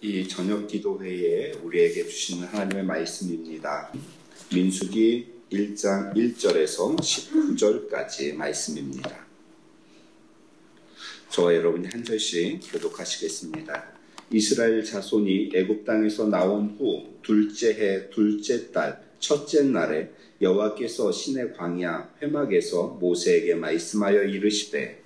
이 저녁 기도회에 우리에게 주시는 하나님의 말씀입니다. 민수기 1장 1절에서 19절까지 말씀입니다. 저와 여러분이 한 절씩 교독하시겠습니다. 이스라엘 자손이 애굽 땅에서 나온 후 둘째 해 둘째 달 첫째 날에 여호와께서 시내 광야 회막에서 모세에게 말씀하여 이르시되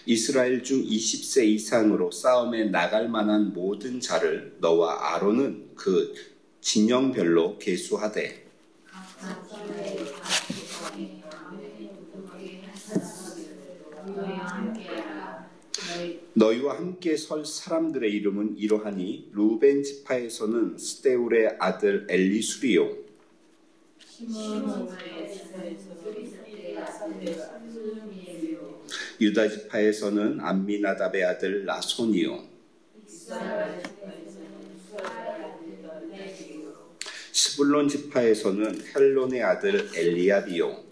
이스라엘 중 20세 이상으로 싸움에 나갈 만한 모든 자를 너와 아론은 그 진영별로 계수하되 너희와 함께 설 사람들의 이름은 이러하니 루벤 지파에서는 스데울의 아들 엘리수리요 유다 지파에서는 암미나답의 아들 나손이요 스불론 지파에서는 헬론의 아들 엘리압이요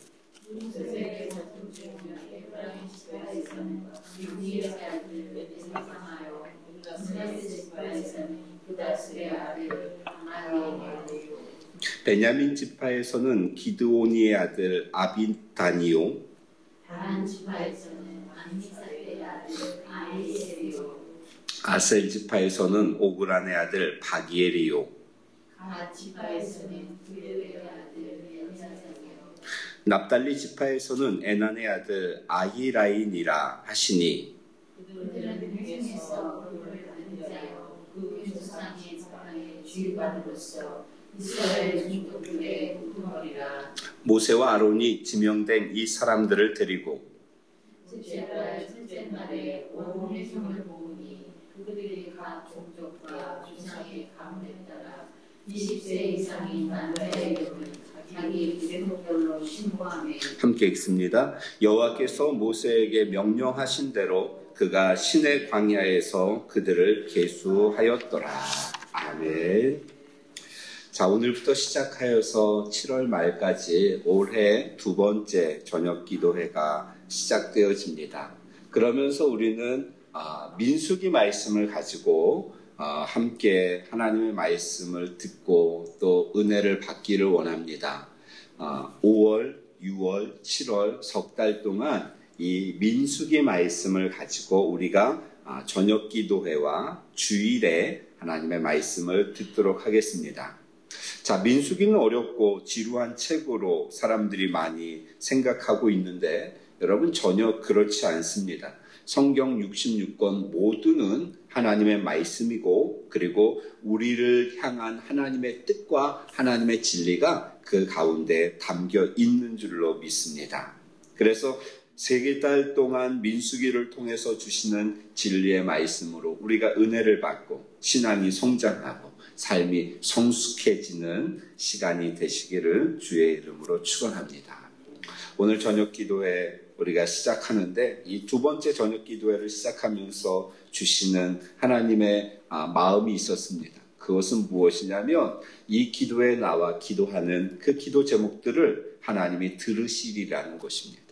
베냐민 지파에서는 기드오니의 아들 아비단이요 아셀 지파에서는 오그란의 아들 바기엘이요 납달리 지파에서는 에난의 아들 아히라인이라 하시니 모세와 아론이 지명된 이 사람들을 데리고 그들이 각 종족과 조상의 가문에 따라 20세 이상인 남자의 이름을 자기 계통별로 신고하며 함께 읽습니다. 여호와께서 모세에게 명령하신 대로 그가 시내 광야에서 그들을 계수하였더라. 아멘. 자, 오늘부터 시작하여서 7월 말까지 올해 두 번째 저녁 기도회가 시작되어집니다. 그러면서 우리는 민수기 말씀을 가지고 함께 하나님의 말씀을 듣고 또 은혜를 받기를 원합니다. 5월, 6월, 7월 석 달 동안 이 민수기 말씀을 가지고 우리가 저녁 기도회와 주일에 하나님의 말씀을 듣도록 하겠습니다. 자, 민수기는 어렵고 지루한 책으로 사람들이 많이 생각하고 있는데 여러분 전혀 그렇지 않습니다. 성경 66권 모두는 하나님의 말씀이고 그리고 우리를 향한 하나님의 뜻과 하나님의 진리가 그 가운데 담겨 있는 줄로 믿습니다. 그래서 3달 동안 민수기를 통해서 주시는 진리의 말씀으로 우리가 은혜를 받고 신앙이 성장하고 삶이 성숙해지는 시간이 되시기를 주의 이름으로 축원합니다. 오늘 저녁 기도회 우리가 시작하는데 이 두 번째 저녁 기도회를 시작하면서 주시는 하나님의 마음이 있었습니다. 그것은 무엇이냐면 이 기도에 나와 기도하는 그 기도 제목들을 하나님이 들으시리라는 것입니다.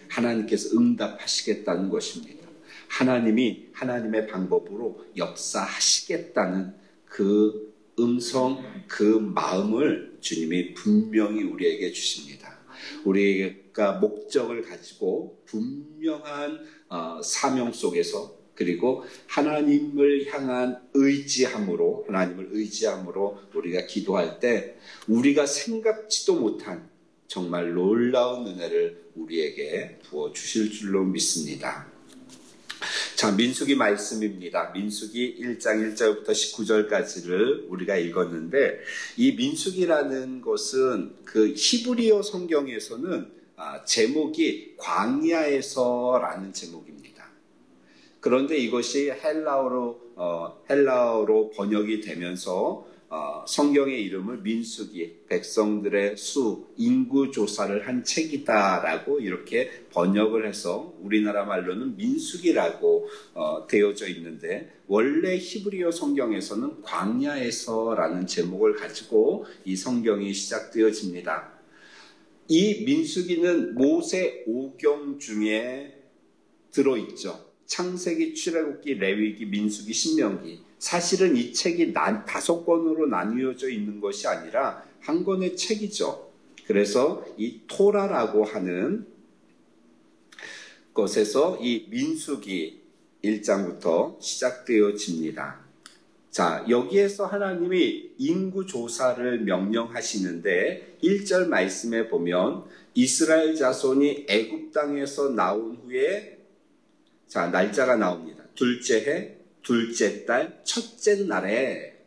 하나님께서 응답하시겠다는 것입니다. 하나님이 하나님의 방법으로 역사하시겠다는 그 음성, 그 마음을 주님이 분명히 우리에게 주십니다. 우리가 목적을 가지고 분명한 사명 속에서 그리고 하나님을 향한 의지함으로 하나님을 의지함으로 우리가 기도할 때 우리가 생각지도 못한 정말 놀라운 은혜를 우리에게 부어주실 줄로 믿습니다. 자, 민수기 말씀입니다. 민수기 1장 1절부터 19절까지를 우리가 읽었는데 이 민수기라는 것은 그 히브리어 성경에서는 제목이 광야에서라는 제목입니다. 그런데 이것이 헬라어로 번역이 되면서 성경의 이름을 민수기, 백성들의 수, 인구 조사를 한 책이다라고 이렇게 번역을 해서 우리나라 말로는 민수기라고 되어져 있는데, 원래 히브리어 성경에서는 광야에서라는 제목을 가지고 이 성경이 시작되어집니다. 이 민수기는 모세 5경 중에 들어있죠. 창세기, 출애굽기, 레위기, 민수기, 신명기. 사실은 이 책이 5권으로 나뉘어져 있는 것이 아니라 한 권의 책이죠. 그래서 이 토라라고 하는 것에서 이 민수기 1장부터 시작되어집니다. 자, 여기에서 하나님이 인구 조사를 명령하시는데 1절 말씀에 보면 이스라엘 자손이 애굽 땅에서 나온 후에, 자, 날짜가 나옵니다. 둘째 해, 둘째 달, 첫째 날에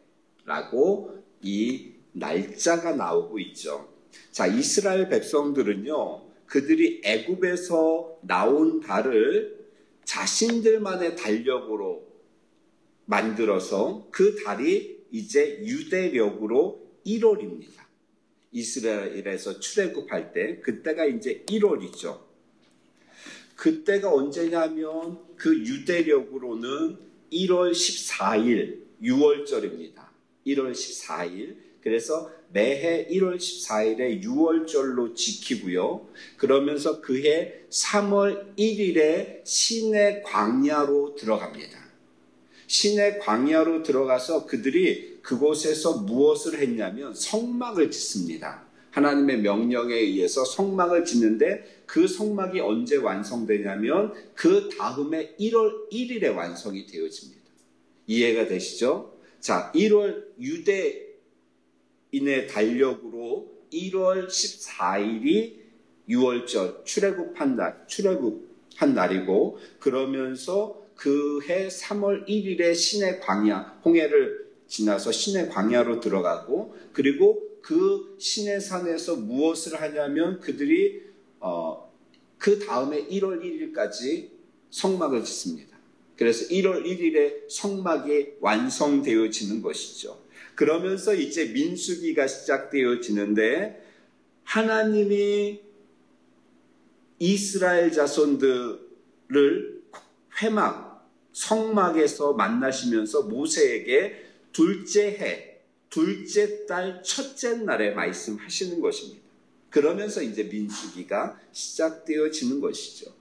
라고 이 날짜가 나오고 있죠. 자, 이스라엘 백성들은요, 그들이 애굽에서 나온 달을 자신들만의 달력으로 만들어서 그 달이 이제 유대력으로 1월입니다. 이스라엘에서 출애굽할 때 그때가 이제 1월이죠. 그때가 언제냐면 그 유대력으로는 1월 14일 6월절입니다. 1월 14일. 그래서 매해 1월 14일에 6월절로 지키고요. 그러면서 그해 3월 1일에 시내 광야로 들어갑니다. 시내 광야로 들어가서 그들이 그곳에서 무엇을 했냐면 성막을 짓습니다. 하나님의 명령에 의해서 성막을 짓는데 그 성막이 언제 완성되냐면 그 다음에 1월 1일에 완성이 되어집니다. 이해가 되시죠? 자, 1월 유대인의 달력으로 1월 14일이 6월절 출애굽한 날이고, 그러면서 그해 3월 1일에 시내 광야, 홍해를 지나서 시내 광야로 들어가고, 그리고 그 시내산에서 무엇을 하냐면 그들이 그 다음에 1월 1일까지 성막을 짓습니다. 그래서 1월 1일에 성막이 완성되어지는 것이죠. 그러면서 이제 민수기가 시작되어지는데, 하나님이 이스라엘 자손들을 성막에서 만나시면서 모세에게 둘째 해, 둘째 달, 첫째 날에 말씀하시는 것입니다. 그러면서 이제 민수기가 시작되어지는 것이죠.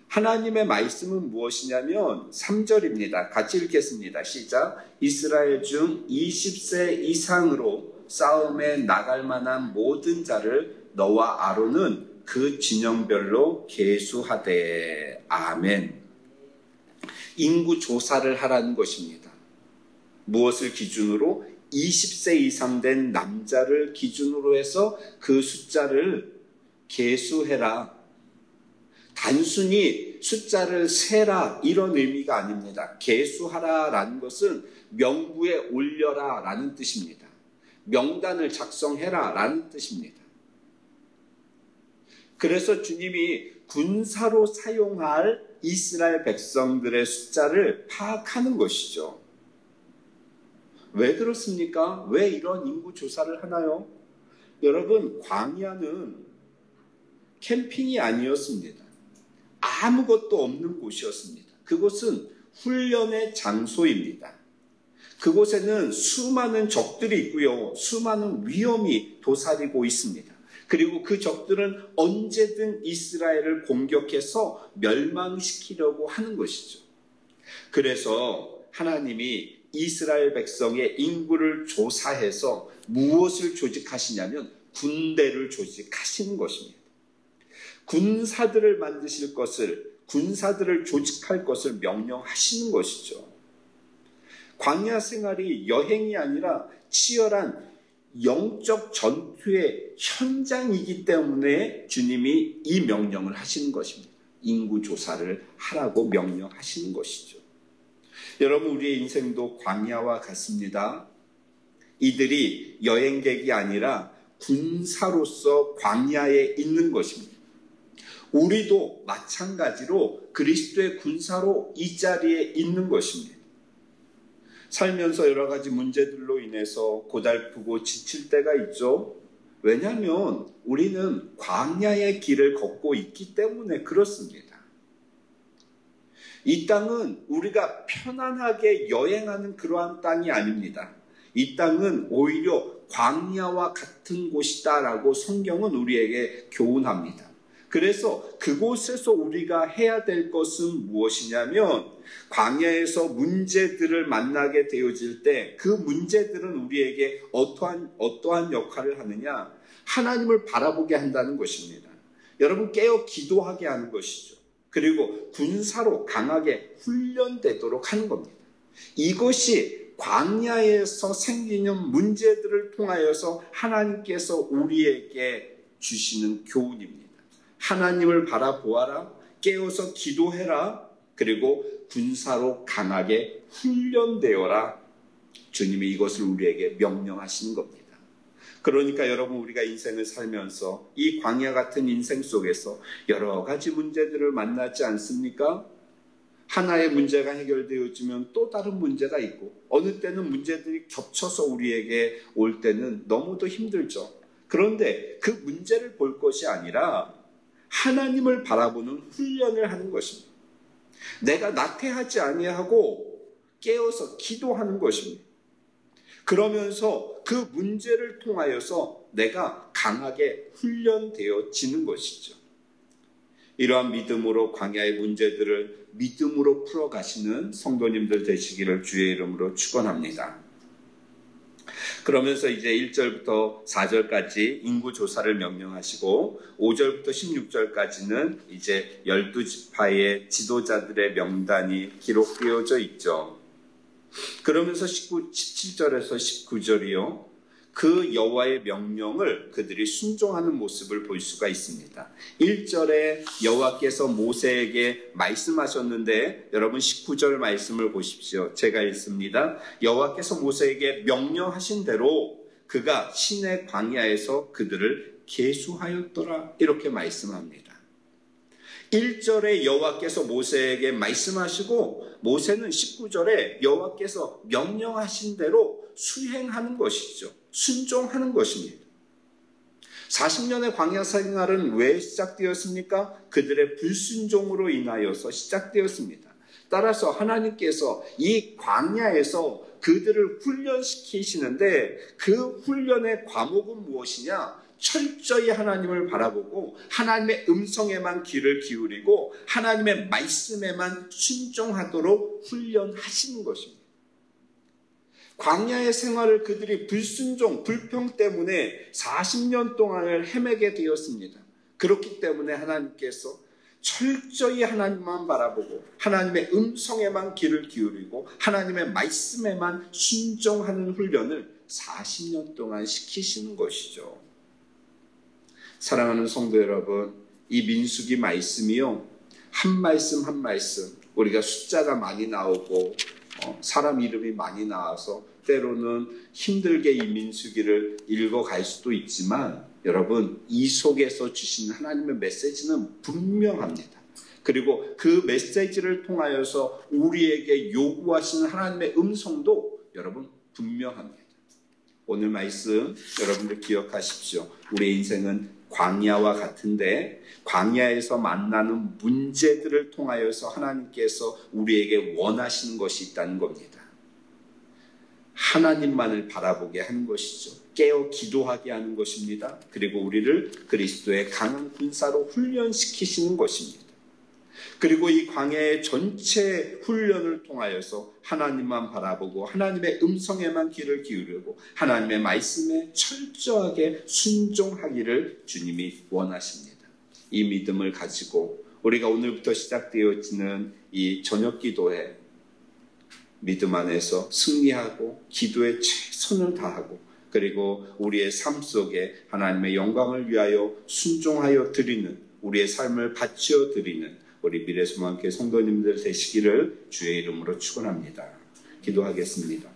하나님의 말씀은 무엇이냐면 3절입니다. 같이 읽겠습니다. 시작. 이스라엘 중 20세 이상으로 싸움에 나갈 만한 모든 자를 너와 아론은 그 진영별로 계수하되. 아멘. 인구 조사를 하라는 것입니다. 무엇을 기준으로? 20세 이상 된 남자를 기준으로 해서 그 숫자를 계수해라. 단순히 숫자를 세라 이런 의미가 아닙니다. 계수하라라는 것은 명부에 올려라 라는 뜻입니다. 명단을 작성해라 라는 뜻입니다. 그래서 주님이 군사로 사용할 이스라엘 백성들의 숫자를 파악하는 것이죠. 왜 그렇습니까? 왜 이런 인구 조사를 하나요? 여러분, 광야는 캠핑이 아니었습니다. 아무것도 없는 곳이었습니다. 그곳은 훈련의 장소입니다. 그곳에는 수많은 적들이 있고요. 수많은 위험이 도사리고 있습니다. 그리고 그 적들은 언제든 이스라엘을 공격해서 멸망시키려고 하는 것이죠. 그래서 하나님이 이스라엘 백성의 인구를 조사해서 무엇을 조직하시냐면 군대를 조직하시는 것입니다. 군사들을 만드실 것을, 군사들을 조직할 것을 명령하시는 것이죠. 광야 생활이 여행이 아니라 치열한 영적 전투의 현장이기 때문에 주님이 이 명령을 하시는 것입니다. 인구 조사를 하라고 명령하시는 것이죠. 여러분, 우리의 인생도 광야와 같습니다. 이들이 여행객이 아니라 군사로서 광야에 있는 것입니다. 우리도 마찬가지로 그리스도의 군사로 이 자리에 있는 것입니다. 살면서 여러 가지 문제들로 인해서 고달프고 지칠 때가 있죠. 왜냐하면 우리는 광야의 길을 걷고 있기 때문에 그렇습니다. 이 땅은 우리가 편안하게 여행하는 그러한 땅이 아닙니다. 이 땅은 오히려 광야와 같은 곳이다라고 성경은 우리에게 교훈합니다. 그래서 그곳에서 우리가 해야 될 것은 무엇이냐면 광야에서 문제들을 만나게 되어질 때 그 문제들은 우리에게 어떠한 역할을 하느냐? 하나님을 바라보게 한다는 것입니다. 여러분 깨어 기도하게 하는 것이죠. 그리고 군사로 강하게 훈련되도록 하는 겁니다. 이것이 광야에서 생기는 문제들을 통하여서 하나님께서 우리에게 주시는 교훈입니다. 하나님을 바라보아라, 깨어서 기도해라, 그리고 군사로 강하게 훈련되어라. 주님이 이것을 우리에게 명령하시는 겁니다. 그러니까 여러분 우리가 인생을 살면서 이 광야 같은 인생 속에서 여러 가지 문제들을 만나지 않습니까? 하나의 문제가 해결되어지면 또 다른 문제가 있고 어느 때는 문제들이 겹쳐서 우리에게 올 때는 너무도 힘들죠. 그런데 그 문제를 볼 것이 아니라 하나님을 바라보는 훈련을 하는 것입니다. 내가 나태하지 아니하고 깨어서 기도하는 것입니다. 그러면서 그 문제를 통하여서 내가 강하게 훈련되어지는 것이죠. 이러한 믿음으로 광야의 문제들을 믿음으로 풀어가시는 성도님들 되시기를 주의 이름으로 축원합니다. 그러면서 이제 1절부터 4절까지 인구조사를 명령하시고 5절부터 16절까지는 이제 12지파의 지도자들의 명단이 기록되어져 있죠. 그러면서 17절에서 19절이요. 그 여호와의 명령을 그들이 순종하는 모습을 볼 수가 있습니다. 1절에 여호와께서 모세에게 말씀하셨는데 여러분 19절 말씀을 보십시오. 제가 읽습니다. 여호와께서 모세에게 명령하신 대로 그가 시내 광야에서 그들을 계수하였더라. 이렇게 말씀합니다. 1절에 여호와께서 모세에게 말씀하시고 모세는 19절에 여호와께서 명령하신 대로 수행하는 것이죠. 순종하는 것입니다. 40년의 광야 생활은 왜 시작되었습니까? 그들의 불순종으로 인하여서 시작되었습니다. 따라서 하나님께서 이 광야에서 그들을 훈련시키시는데 그 훈련의 과목은 무엇이냐? 철저히 하나님을 바라보고 하나님의 음성에만 귀를 기울이고 하나님의 말씀에만 순종하도록 훈련하시는 것입니다. 광야의 생활을 그들이 불순종, 불평 때문에 40년 동안을 헤매게 되었습니다. 그렇기 때문에 하나님께서 철저히 하나님만 바라보고 하나님의 음성에만 귀를 기울이고 하나님의 말씀에만 순종하는 훈련을 40년 동안 시키시는 것이죠. 사랑하는 성도 여러분, 이 민수기 말씀이요, 한 말씀 한 말씀 우리가 숫자가 많이 나오고 사람 이름이 많이 나와서 때로는 힘들게 이 민수기를 읽어갈 수도 있지만 여러분 이 속에서 주신 하나님의 메시지는 분명합니다. 그리고 그 메시지를 통하여서 우리에게 요구하시는 하나님의 음성도 여러분 분명합니다. 오늘 말씀 여러분들 기억하십시오. 우리의 인생은 광야와 같은데 광야에서 만나는 문제들을 통하여서 하나님께서 우리에게 원하시는 것이 있다는 겁니다. 하나님만을 바라보게 하는 것이죠. 깨어 기도하게 하는 것입니다. 그리고 우리를 그리스도의 강한 군사로 훈련시키시는 것입니다. 그리고 이 광야의 전체 훈련을 통하여서 하나님만 바라보고 하나님의 음성에만 귀를 기울이고 하나님의 말씀에 철저하게 순종하기를 주님이 원하십니다. 이 믿음을 가지고 우리가 오늘부터 시작되어지는 이 저녁 기도에 믿음 안에서 승리하고 기도에 최선을 다하고 그리고 우리의 삶 속에 하나님의 영광을 위하여 순종하여 드리는 우리의 삶을 바치어 드리는 우리 미래소망교회 성도님들 되시기를 주의 이름으로 축원합니다. 기도하겠습니다.